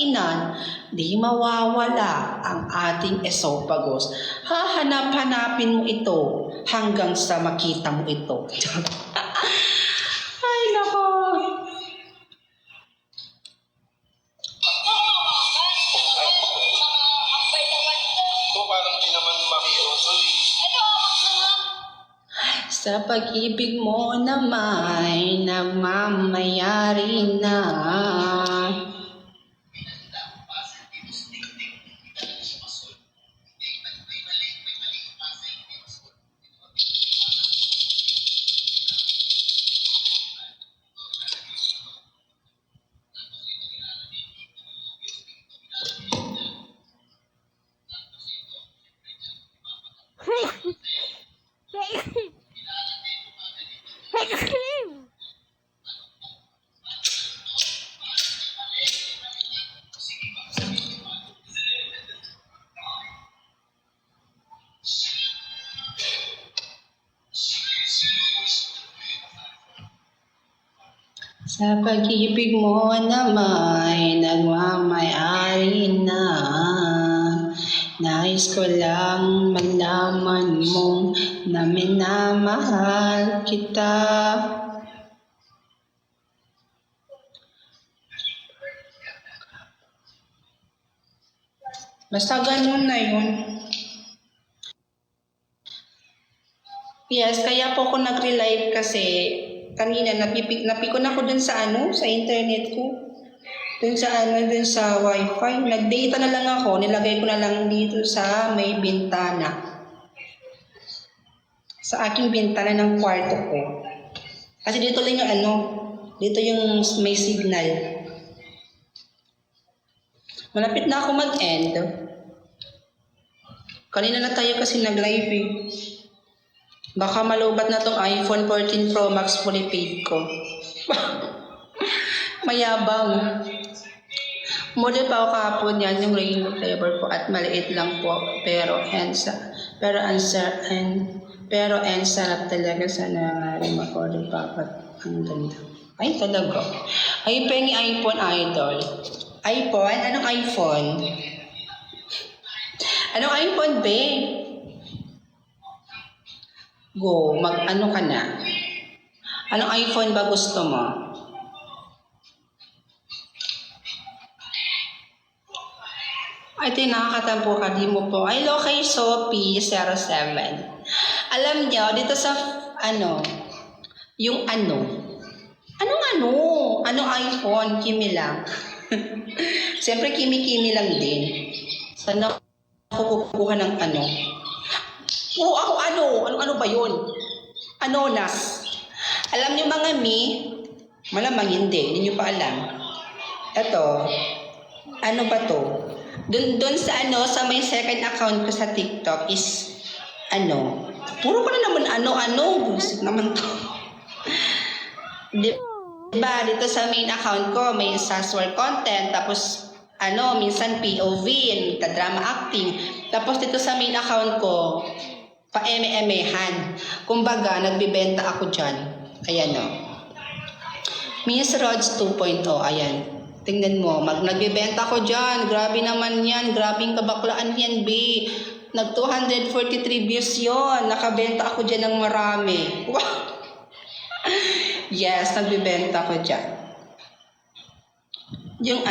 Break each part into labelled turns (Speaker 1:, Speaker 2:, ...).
Speaker 1: kainan, di mawawala ang ating esophagus. Hahanap-hanapin mo ito hanggang sa makita mo ito. Ay, nako.
Speaker 2: Parang di naman makiusol.
Speaker 1: Sa pag-ibig mo na may nagmamayari na. Sa pag-ibig mo na may nagmamayari na, nais ko lang malaman mo na minamahal kita. Basta ganun na yun. Yes, kaya po ako nag-relive kasi kanina napikon ako dun sa sa internet ko. Dun sa wifi. Nag-data na lang ako, nilagay ko na lang dito sa may bintana. Sa aking bintana ng kwarto ko. Kasi dito lang yung dito yung may signal. Malapit na ako mag-end. Kanina na tayo kasi nag-live eh. Baka malubat na tong iPhone 14 Pro Max fully paid ko. Mayabang. Model pa ako kahapon yan, yung rainbow flavor po at maliit lang po. Pero ang sarap talaga sa nangaring makorder papat. Ang ganda. Ay talaga. Ay pengi iPhone idol. iPhone? Anong iPhone? Anong iPhone, be? Go, mag-ano ka na? Anong iPhone ba gusto mo? Ay, ito yung nakakatampo ka, di mo po. Ay, okay, Sophie 07. Alam niyo, dito sa, yung Anong iPhone? Kimi lang. Siyempre, kimi-kimi lang din. Sana ako kukuha ng Puro ako ano ba yun? Anonas. Alam niyo mga malamang hindi niyo pa alam. Ito, ano ba to? Doon sa sa may second account ko sa TikTok is puro ko na naman bullshit naman to. Diba, dito sa main account ko may saswar content, tapos minsan POV, drama acting. Tapos dito sa main account ko, pa-eme-emehan. Kumbaga, nagbibenta ako dyan. Ayan o. Miss Rods 2.0, ayan. Tingnan mo, nagbibenta ako dyan. Grabe naman yan. Grabing kabaklaan yan, B. Nag 243 views yun. Nakabenta ako dyan ng marami. Wow! Yes, nagbibenta ako dyan. Yung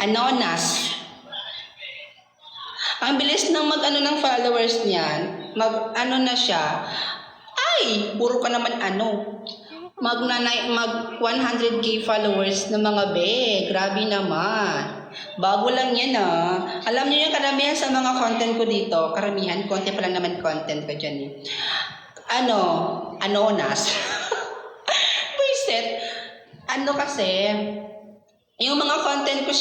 Speaker 1: Anonas. Ang bilis ng ng followers niyan. Na siya. Ay, puro ka naman mag 100k followers ng mga grabe naman. Bago lang yan Alam niyo yung karamihan sa mga content ko dito. Karamihan, konti pa lang naman content ko dyan eh. Anonas. Buisit. Kasi, yung mga content ko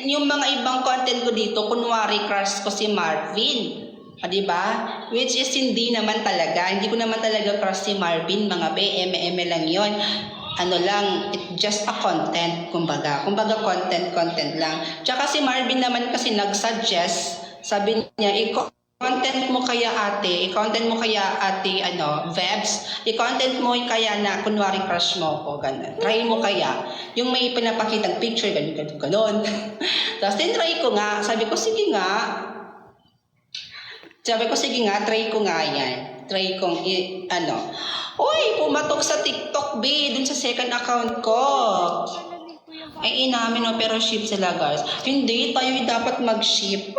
Speaker 1: yung mga ibang content ko dito, kunwari crush ko si Marvin. Diba? Which is hindi naman talaga. Hindi ko naman talaga crush si Marvin, mga eme lang yon. It's just a content, kumbaga. Kumbaga content lang. Tsaka si Marvin naman kasi nag-suggest, sabi niya, content mo kaya ate, i-content mo kaya ate, Vebs, i-content mo kaya na kunwari crush mo ko, ganun. Try mo kaya. Yung may pinapakitang picture, ganun. Tapos tinry ko nga, sabi ko, sige nga, try ko nga yan. Try kong, Uy, pumatok sa TikTok, dun sa second account ko. Ay, inamin no, pero ship sila, guys. Hindi, tayo dapat mag-ship.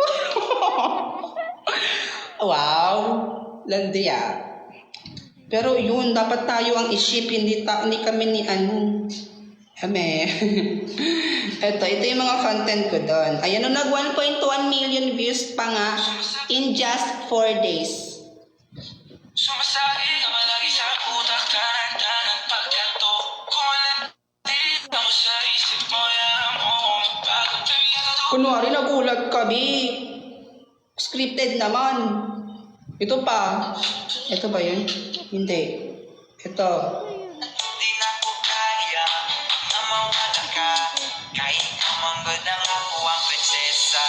Speaker 1: Wow, landi Pero yun, dapat tayo ang i-ship, hindi kami ni ito yung mga content ko doon. Ayan, nag 1.1 million views pa nga in just 4 days.
Speaker 3: Sumasagi ka malagi sa utak ka ng pagkanto. Kung alam mo sa isip mo, yan mo.
Speaker 1: Kunwari, nagulat kami. Scripted naman. Ito pa. Ito ba yun? Hindi. Ito.
Speaker 3: Di na ko kaya na mawala ka. Kahit namanggod ang ako ang prinsesa.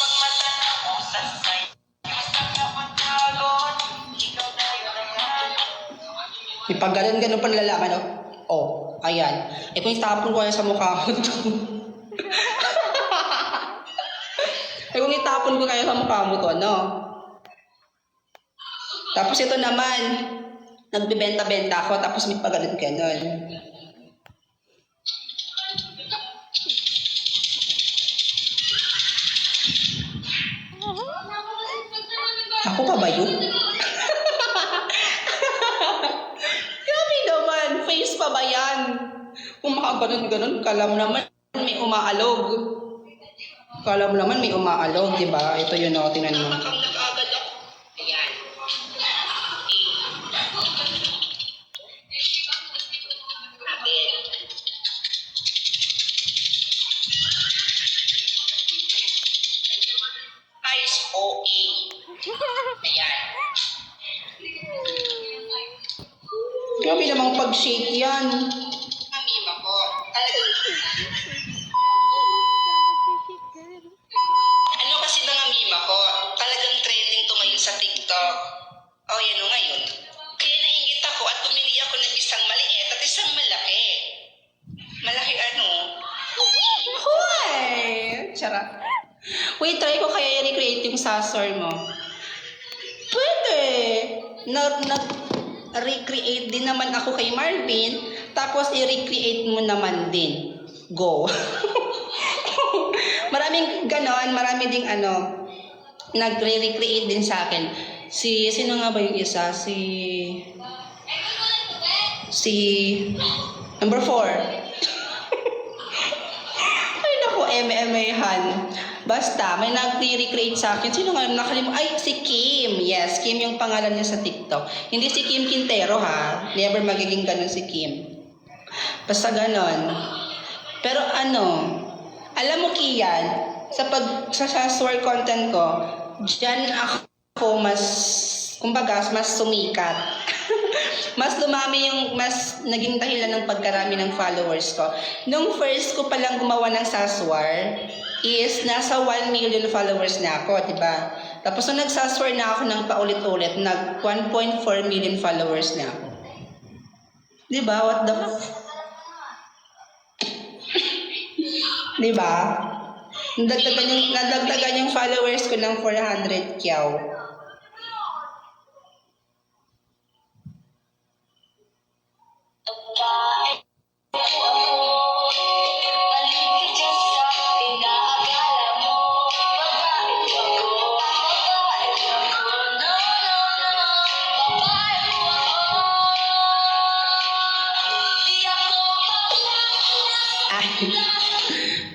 Speaker 3: Pag mata na mo sa sa'yo, basta ka pagkagon. Ikaw na yun naman.
Speaker 1: Pag ganun pa nalalaman, no? Oh, ayan. Kung itapon ko kaya sa mukha ko to. Kung itapon ko kaya sa mukha mo to, no? Tapos ito naman, nagbibenta-benta ako, tapos may pagalit ganun. Ako pa ba yun? Grabe naman, face pa ba yan? Kung makaganon-ganon, kala mo naman may umaalog. Kala mo naman may umaalog, di ba? Ito yun, o, tingnan mo. Grabe namang pag-shake yan.
Speaker 4: Amima ko. Ano kasi bang amima ko? Talagang trending to ngayon sa TikTok. Oh, yan o ngayon. Kaya nainggit ako at pumili ako ng isang maliit at isang malaki. Malaki ano?
Speaker 1: Hoy! Charot. Wait, try ko kaya i-recreate yung sasor mo. Pwede. Recreate din naman ako kay Marvin, tapos i-recreate mo naman din. Go. Maraming ganon, marami ding nagre-recreate din sa akin. Sino nga ba yung isa? Si number 4. Ay naku, MMA-han. Basta, may nag-recreate sa akin. Sino nga nakalimutan? Ay, si Kim. Yes, Kim yung pangalan niya sa TikTok. Hindi si Kim Quintero, ha? Never magiging ganun si Kim. Basta ganon. Pero alam mo, Kian, sa saswar content ko, dyan ako mas sumikat. Mas naging dahilan ng pagkarami ng followers ko. Nung first ko palang gumawa ng saswar, is nasa 1 million followers na ako, diba? Tapos nung nagsaswar na ako ng paulit-ulit, 1.4 million followers na ako. Diba? What the diba? Nadagdagan yung followers ko ng 400 kyaw.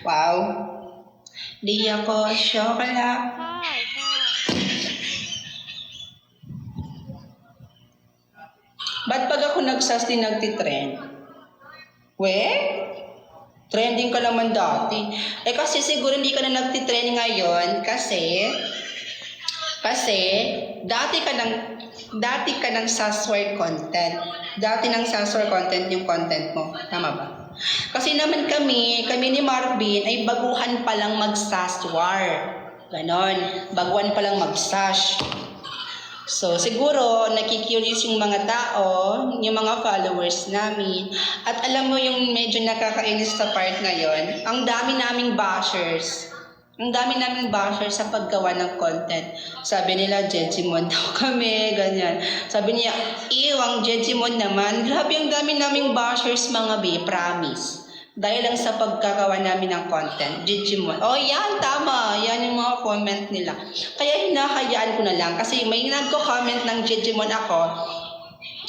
Speaker 1: Wow. Di ako syokola. Ba't pag ako nagsasti nagtitrend? Trending ka naman dati. Kasi siguro hindi ka na nagtitrend ngayon kasi dati ka ng saswar content. Dati ng saswar content yung content mo. Tama ba? Kasi naman kami ni Marvin ay baguhan pa lang magsaswar. Ganon. Baguan pa lang mag-sash. So, siguro, nakikurious yung mga tao, yung mga followers namin. At alam mo yung medyo nakakainis sa part ngayon, ang dami naming bashers. Ang dami naming bashers sa paggawa ng content. Sabi nila, Jejimon daw kami, ganyan. Sabi niya, ang Jejimon naman. Grabe, ang dami naming bashers, mga be, promise. Dahil lang sa pagkagawa namin ng content. Jejimon. Oh, yan, tama. Yan yung mga comment nila. Kaya hinahayaan ko na lang. Kasi may nagko-comment ng Jejimon ako.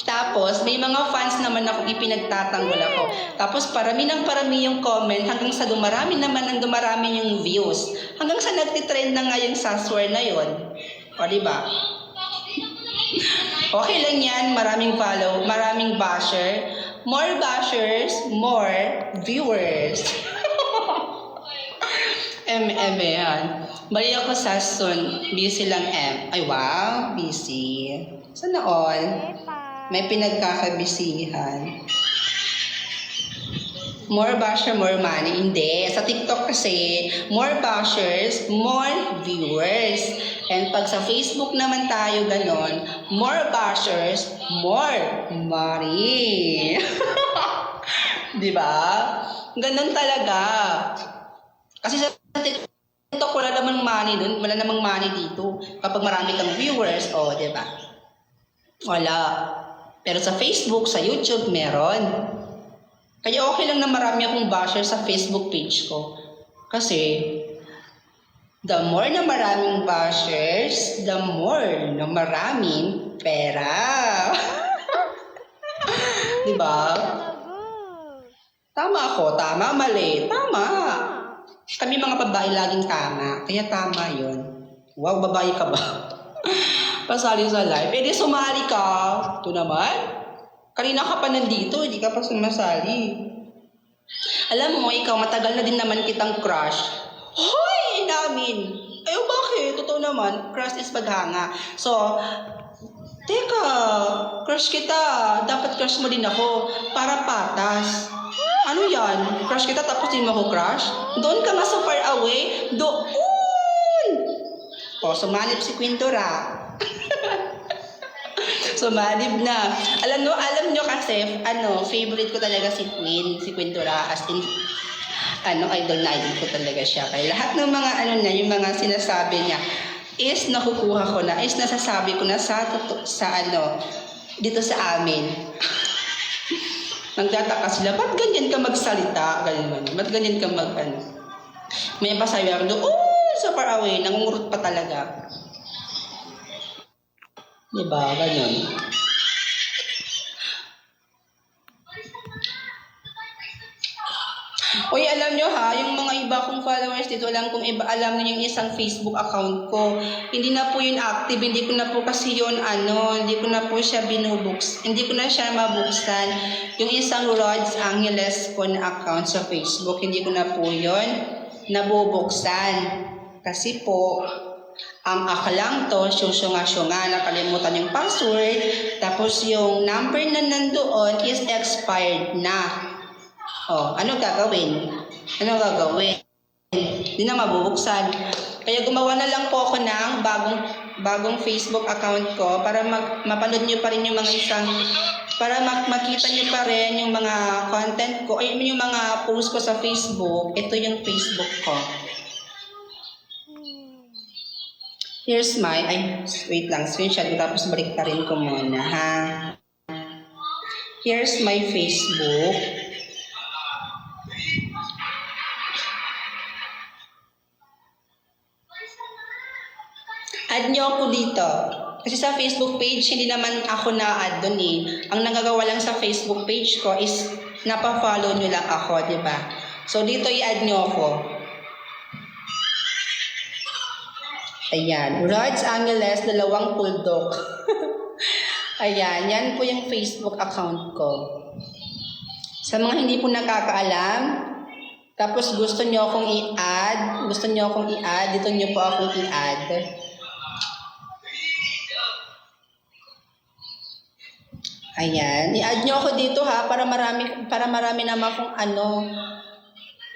Speaker 1: Tapos, may mga fans naman ako ipinagtatanggol ako. Tapos, parami yung comment hanggang sa dumarami naman ng dumarami yung views. Hanggang sa nagtitrend na nga yung Saswar na yon. O, diba? Okay lang yan. Maraming follow, maraming basher. More bashers, more viewers. yan. Bali ako sa Sun. Busy lang Ay, wow. Busy. Sana all. May pinagkakabisihan. More basher, more money. Hindi. Sa TikTok kasi, more bashers, more viewers. And pag sa Facebook naman tayo ganon, more bashers, more money. Diba? Ganon talaga. Kasi sa TikTok, wala namang money dun. Wala namang money dito. Kapag marami kang viewers, diba? Wala. Pero sa Facebook, sa YouTube, meron. Kaya okay lang na marami akong basher sa Facebook page ko. Kasi, the more na maraming bashers, the more na maraming pera. Diba? Tama ako. Tama, mali. Tama. Kami mga babae laging tama. Kaya tama yun. Wow, babae ka ba? Pasali sa live. Di sumali ka. Ito naman. Kanina ka pa nandito, hindi ka pa sumasali. Alam mo, ikaw, matagal na din naman kitang crush. Hoy! Inamin! Bakit? Totoo naman, crush is paghanga. So, teka, crush kita. Dapat crush mo din ako. Para patas. Ano yan? Crush kita tapos din mo ako crush? Doon ka nga so far away. Doon! Sumanib si Queen Dora. Sumanib na. Alam nyo kasi, favorite ko talaga si Queen Dora. As in, idol na idol ko talaga siya. Kaya lahat ng mga yung mga sinasabi niya is nakukuha ko na, is nasasabi ko na dito sa amin. Nagtataka sila, ba't ganyan ka magsalita? Ba't ganyan ka May pasabi ako, so far away, nangungurot pa talaga. Diba? Ganyan. Uy, alam nyo ha, yung mga iba kong followers dito, alam nyo yung isang Facebook account ko. Hindi na po yun active, hindi ko na po kasi yun, hindi ko na po siya hindi ko na siya mabuksan. Yung isang Rods Angeles ko na account sa Facebook, hindi ko na po yun nabubuksan. Kasi po, ang aklang to, syunga-syunga, nakalimutan yung password, tapos yung number na nandoon is expired na. Ano gagawin? Hindi na mabubuksan. Kaya gumawa na lang po ako ng bagong Facebook account ko para mapanood nyo pa rin yung mga para makita nyo pa rin yung mga content ko, ay yung mga post ko sa Facebook. Ito yung Facebook ko. Here's wait lang, screenshot tapos balik pa rin ko muna, ha? Here's my Facebook. Add nyo ako dito. Kasi sa Facebook page, hindi naman ako na-add dun eh. Ang nagagawa lang sa Facebook page ko is napafollow nyo lang ako, di ba? So dito i-add nyo ako. Ayan, Rods Angeles, 2 puldok. Ayan, yan po yung Facebook account ko. Sa mga hindi po nakakaalam, tapos gusto nyo akong i-add, dito nyo po akong i-add. Ayan, i-add nyo ako dito ha, para marami naman akong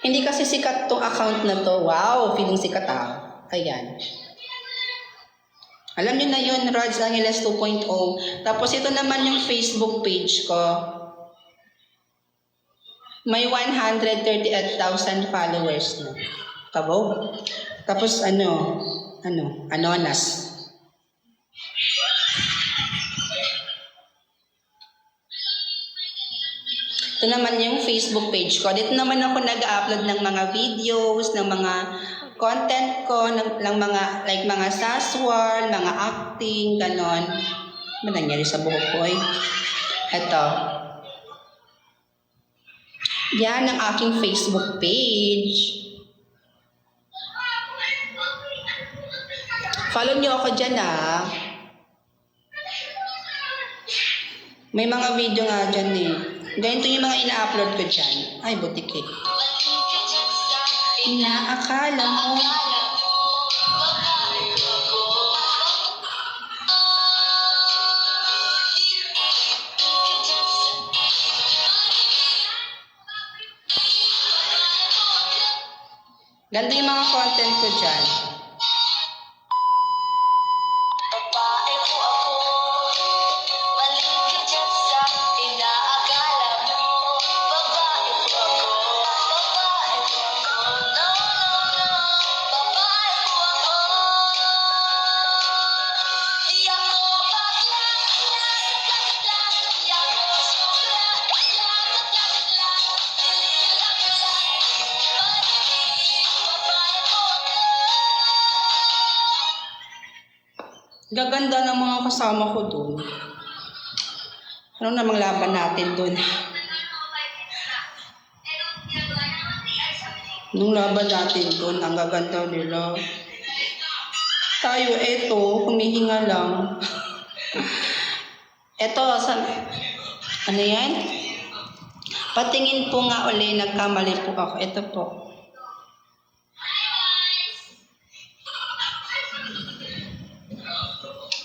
Speaker 1: Hindi kasi sikat tong account na to. Wow, feeling sikat ha. Ayan. Alam niyo na yun, Rods Angeles 2.0. Tapos ito naman yung Facebook page ko. May 138,000 followers na. Kabog. Tapos Anonas. Ito naman yung Facebook page ko. Dito naman ako nag-upload ng mga videos, ng mga content ko, ng mga, like mga saswal, mga acting, ganon. Ano nangyari sa buhok ko eh? Ito. Yan ang aking Facebook page. Follow niyo ako dyan ah. May mga video nga dyan eh. Ganito yung mga ina-upload ko dyan. Ay, butik eh. Inaakala mo. Ganito yung mga content ko dyan.
Speaker 3: Babae ko ako, balik ka dyan sa inaakala mo. Babae ko ako, no, no, no. Babae ko ako, di ako bakla, di ako sobra,
Speaker 1: Gaganda ng mga kasama ko doon. Ano namang laban natin doon? Nung laban natin doon, ang gaganda nila. Tayo, eto, humihinga lang. Eto, ano yan? Patingin po nga uli, nagkamali po ako. Ito po.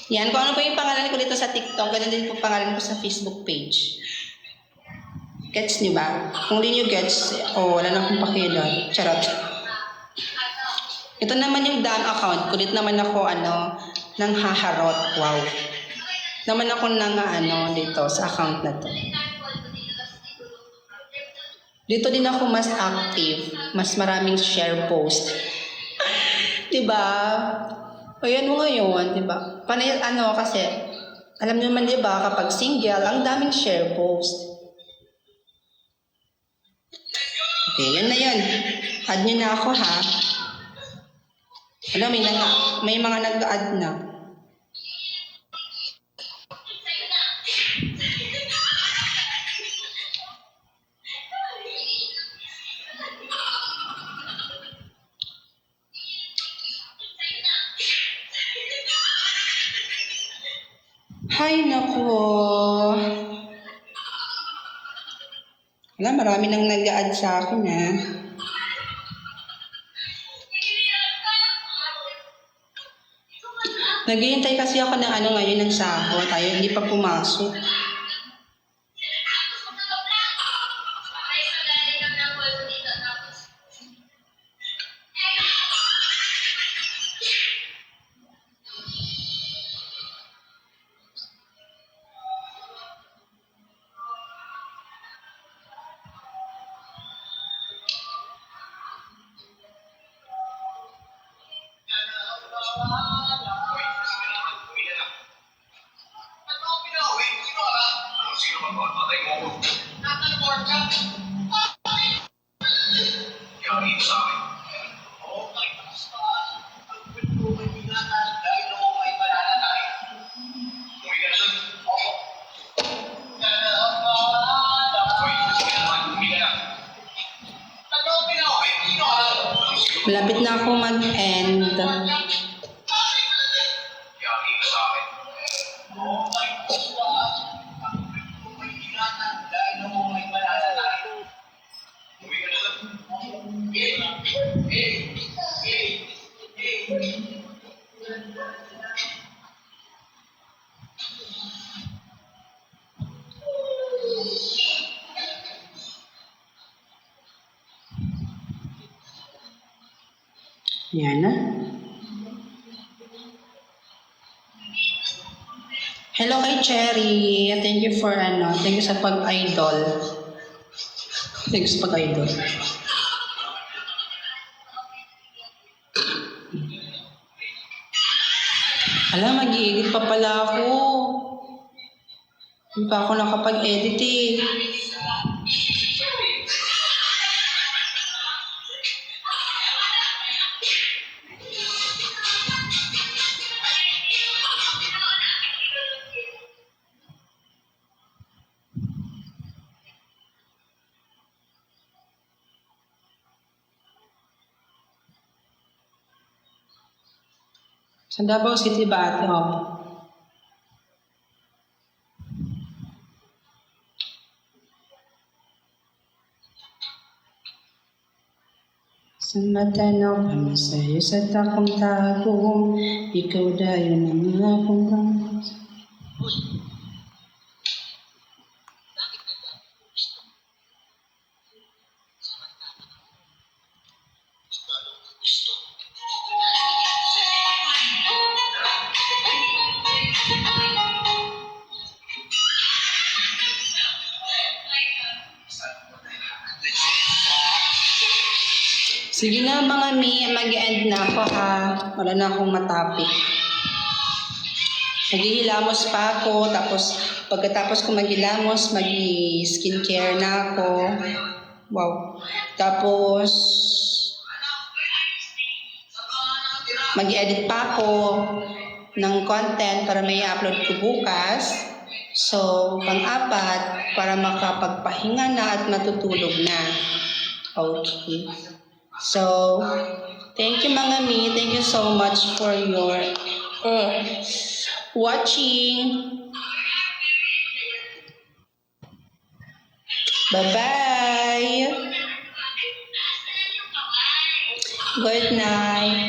Speaker 1: Yan, kung ano po yung pangalan ko dito sa TikTok, ganun din po pangalan ko sa Facebook page. Gets niyo ba? Kung di niyo gets, wala na akong pakialam. Charot. Ito naman yung Dan account ko. Dito naman ako, nang haharot. Wow. Naman ako dito sa account na to. Dito din ako mas active. Mas maraming share post. Diba? Ayan mo ngayon, di ba? Panay, kasi, alam niyo man, di ba, kapag single, ang daming share post. Okay, yun na yun. Add nyo na ako, ha? May mga nag-add na. Hay nako. Wala, marami nang nag-a-add sa akin ha. Naghihintay kasi ako ng ngayon ng sahod. Tayo hindi pa pumasok. Malapit na ako mag-end. Yan na. Hello kay Cherry. Thank you for thank you sa pag-idol. Thank you sa pag-idol. Alam, mag-i-edit pa pala ako. Hindi pa ako nakapag-edit eh. Sa Davao City ba ate? Oh. Sa matanaw ka masaya sa takong tagong, ikaw dayo ng mga kong Sige na mga mi, mag-end na ako ha. Wala na akong matapik. Maghihilamos pa ako, tapos pagkatapos ko maghilamos, mag-skincare na ako. Wow. Tapos, mag-edit pa ako ng content para may upload ko bukas. So, pang-apat, para makapagpahinga na at matutulog na. Okay. So, thank you mga mi. Thank you so much for your watching. Bye-bye. Good night.